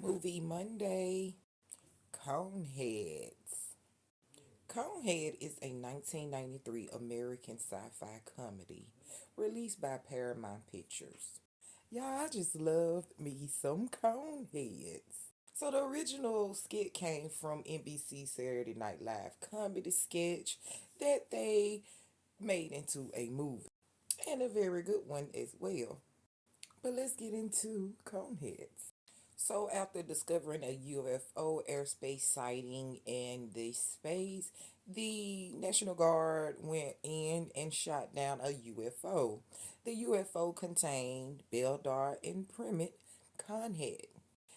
Movie Monday, Coneheads. Conehead is a 1993 American sci-fi comedy released by Paramount Pictures. Y'all, I just loved me some Coneheads. So the original skit came from NBC Saturday Night Live comedy sketch that they made into a movie, and a very good one as well. But let's get into Coneheads. So, after discovering a UFO airspace sighting in the space, the National Guard went in and shot down a UFO. The UFO contained Beldar and Primate Conhead.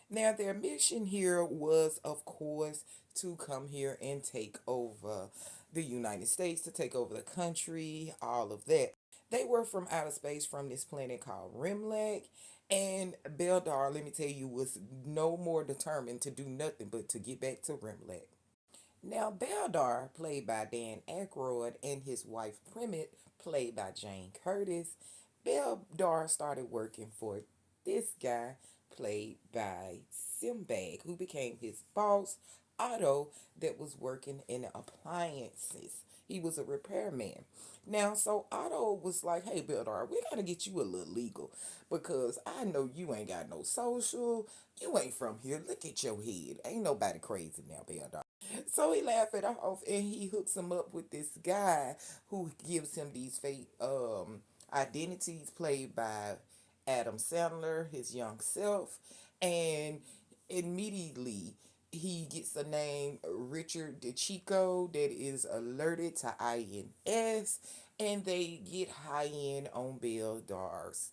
Now, their mission here was, of course, to come here and take over the United States, to take over the country, all of that. They were from outer space from this planet called Rimlag. And Beldar, let me tell you, was no more determined to do nothing but to get back to Rimlag. Now, Beldar, played by Dan Aykroyd, and his wife Primit, played by Jane Curtis, Beldar started working for this guy, played by Simbag, who became his boss, Otto, that was working in appliances. He was a repairman. Now, so Otto was like, hey, Beldar, we got to get you a little legal because I know you ain't got no social. You ain't from here. Look at your head. Ain't nobody crazy now, Beldar. So he laughed it off and he hooks him up with this guy who gives him these fake identities played by Adam Sandler, his young self. And immediately he gets the name Richard DeChico that is alerted to INS, and they get high in on Belzar's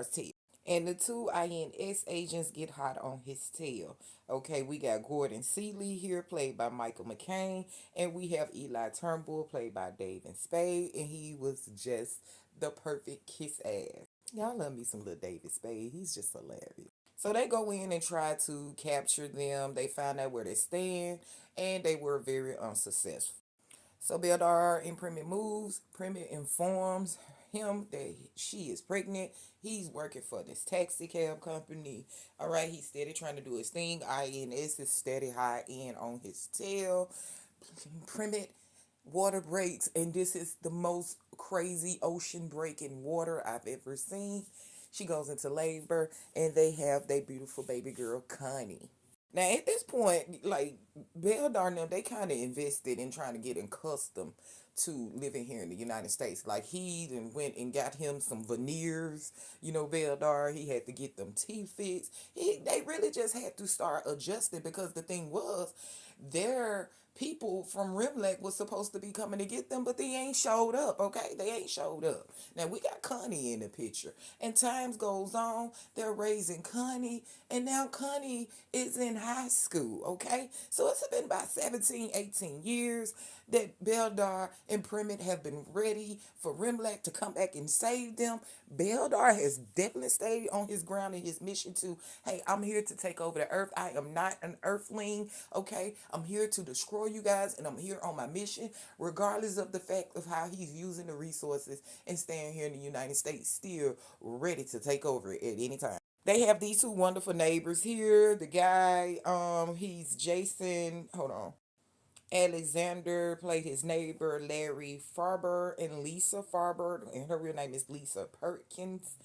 tail. And the two INS agents get hot on his tail. Okay, we got Gordon Seeley here, played by Michael McCain, and we have Eli Turnbull, played by David Spade, and he was just the perfect kiss ass. Y'all love me some little David Spade. He's just hilarious. So they go in and try to capture them. They find out where they stand, and they were very unsuccessful. So Beldar in Primit moves. Primit informs him that she is pregnant. He's working for this taxi cab company. All right, he's steady trying to do his thing. INS is steady high in on his tail. Primit water breaks, and this is the most crazy ocean breaking water I've ever seen. She goes into labor, and they have their beautiful baby girl, Connie. Now at this point, like Beldar and them, they kind of invested in trying to get accustomed to living here in the United States. Like he then went and got him some veneers. Beldar, he had to get them teeth fixed. They really just had to start adjusting because the thing was, their people from Rimlek was supposed to be coming to get them, but they ain't showed up. Okay, they ain't showed up. Now we got Connie in the picture, and times goes on. They're raising Connie, and now Connie is in high school. Okay, so it's been about 17, 18 years that Beldar and Primit have been ready for Rimlek to come back and save them. Beldar has definitely stayed on his ground in his mission to, hey, I'm here to take over the earth. I am not an earthling, okay? I'm here to destroy you guys, and I'm here on my mission, regardless of the fact of how he's using the resources and staying here in the United States, still ready to take over at any time. They have these two wonderful neighbors here. The guy, he's Jason, hold on. Alexander played his neighbor Larry Farber, and Lisa Farber, and her real name is Lisa Perkins.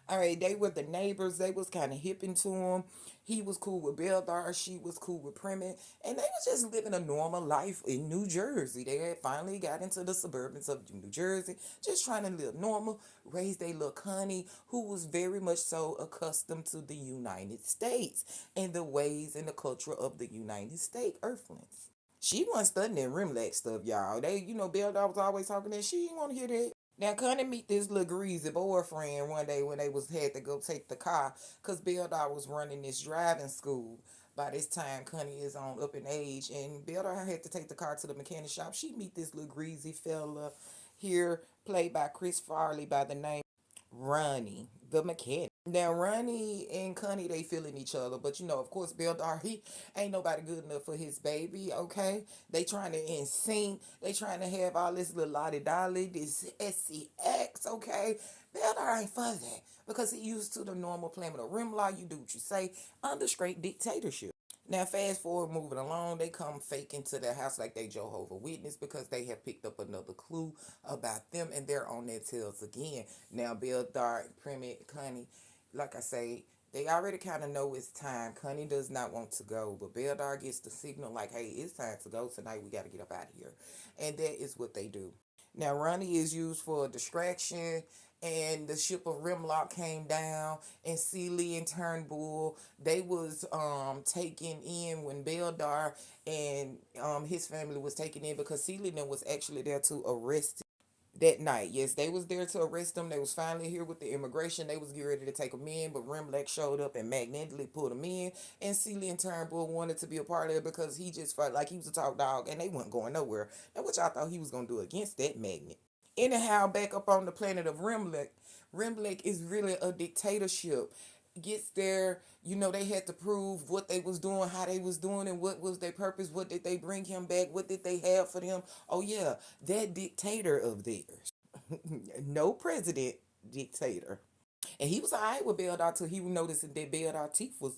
All right, they were the neighbors. They was kind of hip into him. He was cool with Beldar. She was cool with Primit, and they was just living a normal life in New Jersey. They had finally got into the suburbans of New Jersey, just trying to live normal, raise their little Connie, who was very much so accustomed to the United States and the ways and the culture of the United States Earthlings. She wasn't studying Rimlac stuff, y'all. Beldar was always talking that. She didn't want to hear that. Now, Connie meet this little greasy boyfriend one day when they had to go take the car because Beldar was running this driving school. By this time, Connie is on up in age, and Beldar had to take the car to the mechanic shop. She meet this little greasy fella here, played by Chris Farley by the name Ronnie, the mechanic. Now Ronnie and Connie they feeling each other, but of course Bill Dar he ain't nobody good enough for his baby. Okay, they trying to in sync. They trying to have all this little lottie dolly, this SCX. Okay, Bill Dar ain't for that because he used to the normal playing of rim law. You do what you say under straight dictatorship. Now, fast forward, moving along, they come fake into their house like they Jehovah Witness because they have picked up another clue about them and they're on their tails again. Now, Bill Dart, Primit, Connie, like I say, they already kind of know it's time. Connie does not want to go, but Bill Dart gets the signal like, hey, it's time to go tonight. We got to get up out of here. And that is what they do. Now, Ronnie is used for a distraction, and the ship of Rimlock came down, and Sealy and Turnbull they was taken in when Beldar and his family was taken in because Sealy then was actually there to arrest that night. Yes, they was there to arrest them. They was finally here with the immigration. They was getting ready to take them in, but Remlek showed up and magnetically pulled them in. And Celie and Turnbull wanted to be a part of it because he just felt like he was a top dog and they weren't going nowhere. Now, what y'all thought he was going to do against that magnet? Anyhow, back up on the planet of Remlek, Remlek is really a dictatorship. Gets there, they had to prove what they was doing, how they was doing, and what was their purpose. What did they bring him back? What did they have for them? Oh yeah, that dictator of theirs. No president, dictator. And he was alright with Beldar till he noticed that Beldar teeth was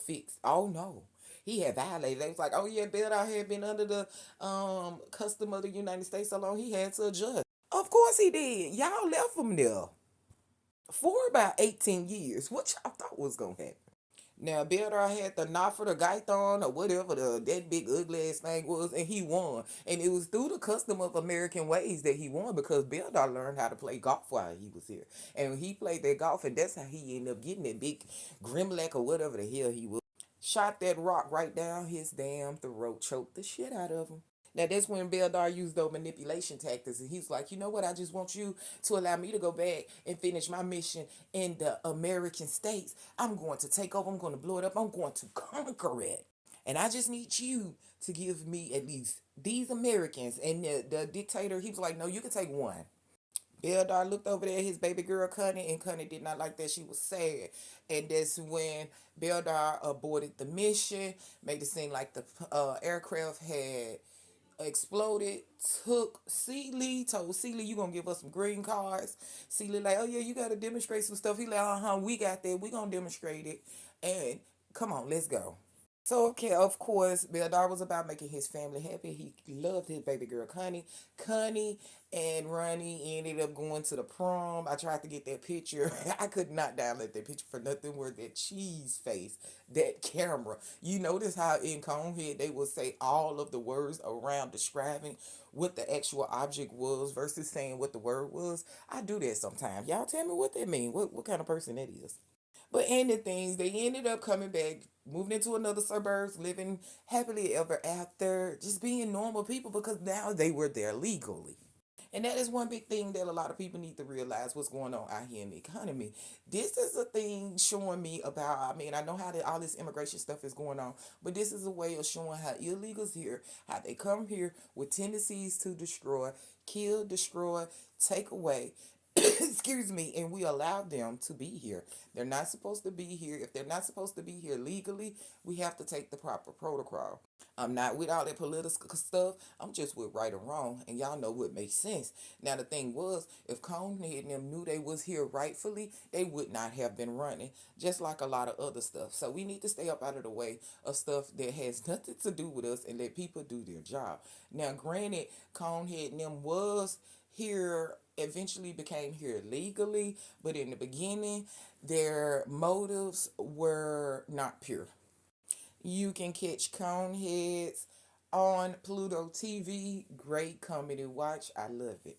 fixed. Oh no. He had violated. They was like, oh yeah, Beldar had been under the custom of the United States so long he had to adjust. Of course he did. Y'all left him there for about 18 years. What y'all thought was gonna happen? Now Beldar had the Nafra the Gaithon or whatever that big ugly ass thing was, and he won. And it was through the custom of American ways that he won because Beldar learned how to play golf while he was here. And he played that golf, and that's how he ended up getting that big Grimlock or whatever the hell he was. Shot that rock right down his damn throat, choked the shit out of him. Now that's when Beldar used those manipulation tactics, and he's like, you know what? I just want you to allow me to go back and finish my mission in the American states. I'm going to take over. I'm going to blow it up. I'm going to conquer it, and I just need you to give me at least these Americans. And the dictator, he was like, no, you can take one. Beldar looked over there at his baby girl Connie, and Connie did not like that. She was sad, and that's when Beldar aborted the mission, made it seem like the aircraft had exploded, took Sealy, told Sealy, you gonna give us some green cards. Sealy like, oh yeah, you gotta demonstrate some stuff. He like, we got that. We gonna demonstrate it. And come on, let's go. So okay, of course, Beldar was about making his family happy. He loved his baby girl Connie. Connie and Ronnie ended up going to the prom. I tried to get that picture. I could not download that picture for nothing. Where that cheese face, that camera. You notice how in Conehead they will say all of the words around describing what the actual object was versus saying what the word was. I do that sometimes. Y'all tell me what that mean. What kind of person that is. But ending things, they ended up coming back, moving into another suburbs, living happily ever after, just being normal people because now they were there legally. And that is one big thing that a lot of people need to realize what's going on out here in the economy. This is a thing showing me about, I mean, I know how all this immigration stuff is going on, but this is a way of showing how illegals here, how they come here with tendencies to destroy, kill, destroy, take away. Excuse me, and we allow them to be here. They're not supposed to be here. If they're not supposed to be here legally, we have to take the proper protocol. I'm not with all that political stuff. I'm just with right or wrong, and y'all know what makes sense. Now the thing was, if Conehead and them knew they was here rightfully, they would not have been running, just like a lot of other stuff. So we need to stay up out of the way of stuff that has nothing to do with us and let people do their job. Now, granted, Conehead and them was here eventually became here legally, but in the beginning, their motives were not pure. You can catch Coneheads on Pluto TV. Great comedy watch. I love it.